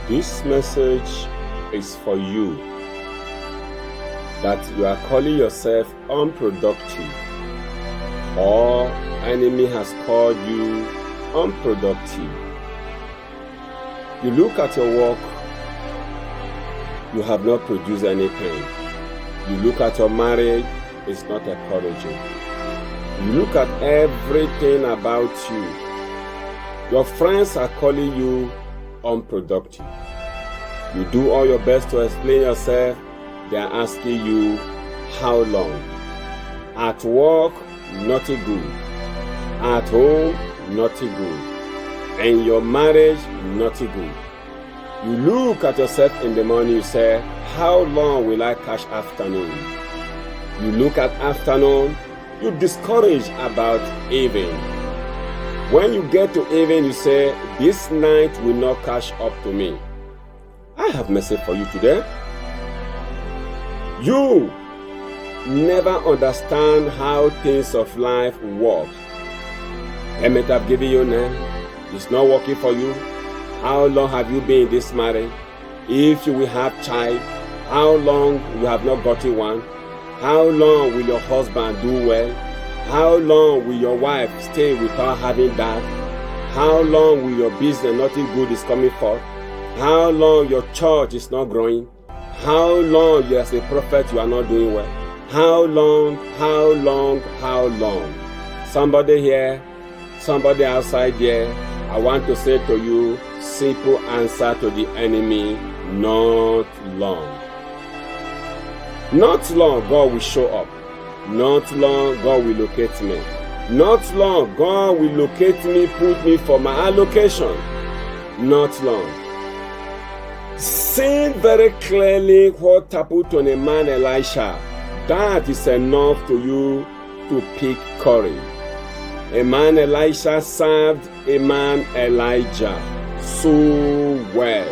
This message is for you that you are calling yourself unproductive, or enemy has called you unproductive. You look at your work, you have not produced anything. You look at your marriage, it's not encouraging. You look at everything about you. Your friends are calling you unproductive. You do all your best to explain yourself. They are asking you, how long? At work, nothing good. At home, nothing good. In your marriage, nothing good. You look at yourself in the morning, you say, how long will I catch afternoon? You look at afternoon, you discourage about evening. When you get to evening, you say, this night will not catch up to me. I have a message for you today. You never understand how things of life work. I might have given you a name. It's not working for you. How long have you been in this marriage? If you will have child, how long you have not gotten one? How long will your husband do well? How long will your wife stay without having that? How long will your business, nothing good is coming forth? How long your church is not growing? How long you as a prophet you are not doing well? How long? Somebody here, somebody outside there, I want to say to you, simple answer to the enemy, not long. Not long, God will show up. Not long, God will locate me. Not long, God will locate me, put me for my allocation. Not long. Seen very clearly what happened to the man Elisha. That is enough to you to pick courage. A man Elisha served a man Elijah so well.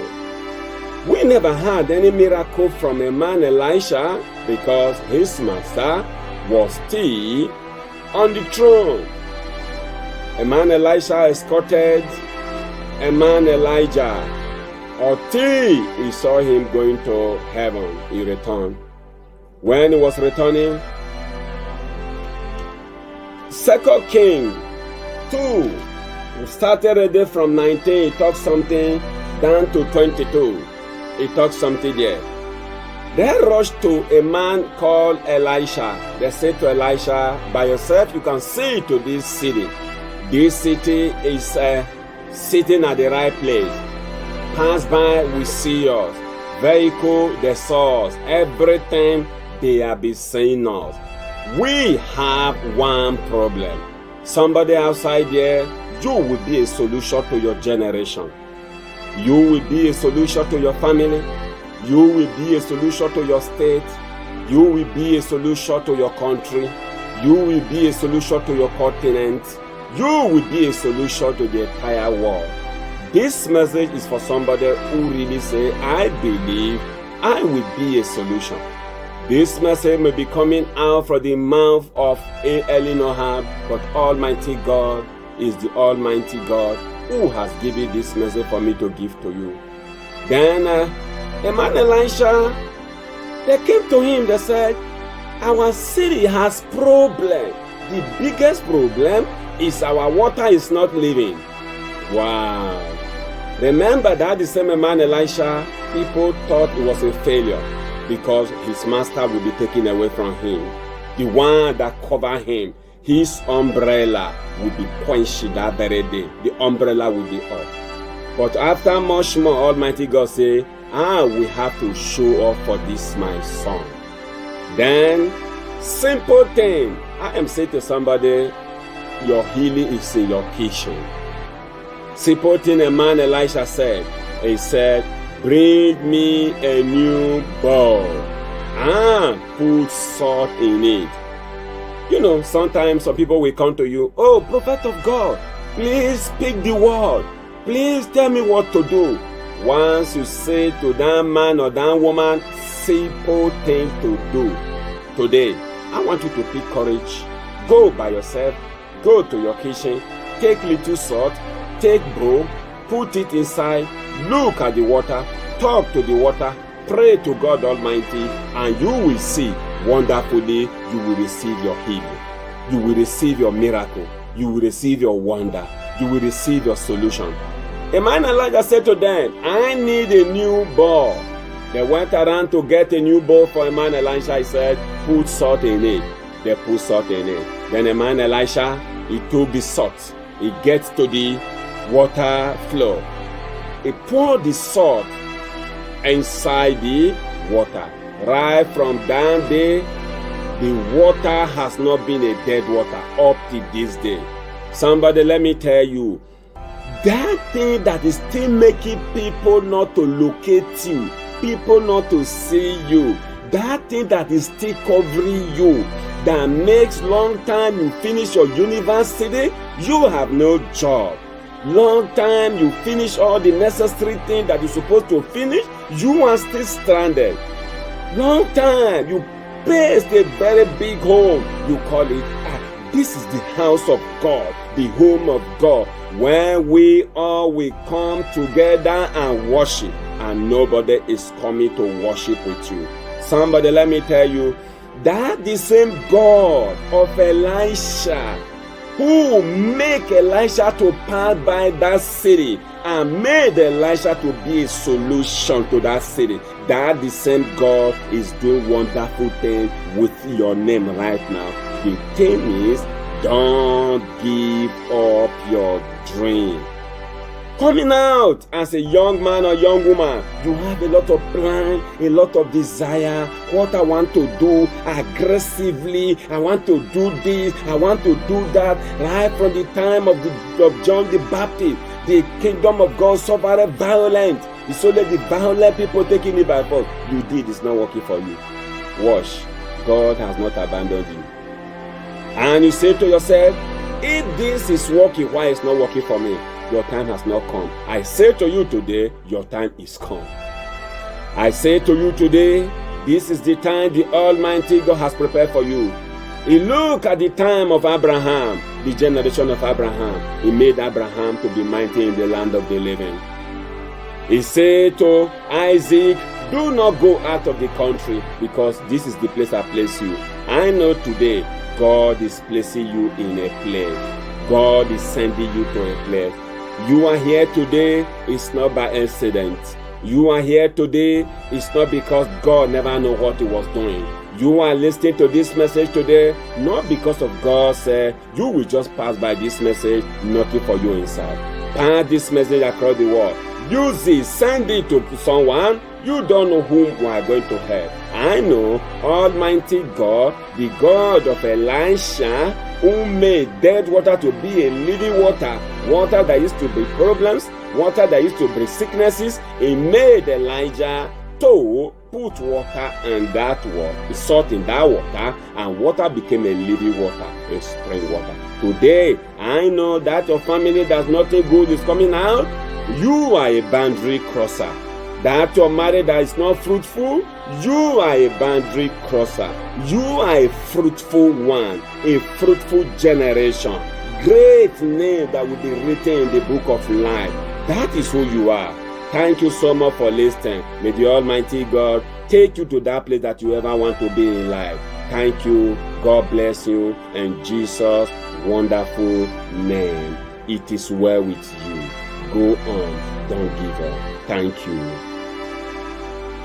We never had any miracle from a man Elisha because his master was still on the throne. A man Elisha escorted a man Elijah until he saw him going to heaven. He returned. When he was returning, 2 Kings 2, we started a day from 19, he talks something, down to 22. He talks something there. They rushed to a man called Elisha. They said to Elisha, by yourself you can see to this city. This city is sitting at the right place. Pass by, we see us. Vehicle, they saw us. Everything, they have been seeing us. We have one problem. Somebody outside there, you will be a solution to your generation. You will be a solution to your family. You will be a solution to your state. You will be a solution to your country. You will be a solution to your continent. You will be a solution to the entire world. This message is for somebody who really say, I believe I will be a solution. This message may be coming out from the mouth of Eleanor Hab, but Almighty God is the Almighty God who has given this message for me to give to you. Then the man Elisha, they came to him, they said, our city has problem. The biggest problem is our water is not living. Wow. Remember that the same man Elisha, people thought it was a failure because his master would be taken away from him. The one that covered him, his umbrella would be quenched that very day. The umbrella would be off. But after much more, Almighty God say, we have to show up for this my son. Then, simple thing, I am saying to somebody, your healing is in your kitchen. Simple thing a man Elisha said, he said, bring me a new bowl and put salt in it. You know, sometimes some people will come to you, oh, prophet of God, please speak the word. Please tell me what to do. Once you say to that man or that woman, simple thing to do. Today, I want you to pick courage. Go by yourself. Go to your kitchen. Take little salt. Take broth. put it inside, look at the water, talk to the water, pray to God Almighty, and you will see wonderfully you will receive your healing. You will receive your miracle. You will receive your wonder. You will receive your solution. A man Elijah said to them, I need a new bowl. They went around to get a new bowl for a man Elisha. He said, put salt in it. They put salt in it. Then a man Elisha, he took the salt. He gets to the water flow. He poured the salt inside the water. Right from down there, the water has not been a dead water up to this day. Somebody, let me tell you, that thing that is still making people not to locate you, people not to see you, that thing that is still covering you, that makes long time you finish your university, you have no job. Long time you finish all the necessary things that you're supposed to finish, you are still stranded. Long time you paste a very big hole, you call it, this is the house of God, the home of God, where we all will come together and worship, and nobody is coming to worship with you. Somebody, let me tell you, that the same God of Elisha, who make Elisha to pass by that city and made Elisha to be a solution to that city, that the same God is doing wonderful things with your name right now. The thing is, don't give up your dream. Coming out as a young man or young woman, you have a lot of plan, a lot of desire, what I want to do aggressively, I want to do this, I want to do that. Right from the time of John the Baptist, the kingdom of God suffered violence. It's only the violent people taking it by force. You did, it's not working for you. Watch, God has not abandoned you. And you say to yourself, if this is working, why it's not working for me? Your time has not come. I say to you today, your time is come. I say to you today, this is the time the Almighty God has prepared for you. He look at the time of Abraham, the generation of Abraham. He made Abraham to be mighty in the land of the living. He said to Isaac, do not go out of the country, because this is the place I place you. I know today, God is placing you in a place. God is sending you to a place. You are here today, it's not by accident. You are here today, it's not because God never knew what He was doing. You are listening to this message today, not because of God said, you will just pass by this message, nothing for you inside. Pass this message across the world. Use it, send it to someone. You don't know whom you are going to help. I know Almighty God, the God of Elisha, who made dead water to be a living water, water that used to bring problems, water that used to bring sicknesses. He made Elijah to put water in that water, salt in that water, and water became a living water, a spring water. Today, I know that your family, does nothing good is coming out. You are a boundary crosser. That your marriage that is not fruitful, you are a boundary crosser. You are a fruitful one, a fruitful generation. Great name that will be written in the book of life. That is who you are. Thank you so much for listening. May the Almighty God take you to that place that you ever want to be in life. Thank you. God bless you. In Jesus' wonderful name. It is well with you. Go on. Don't give up. Thank you.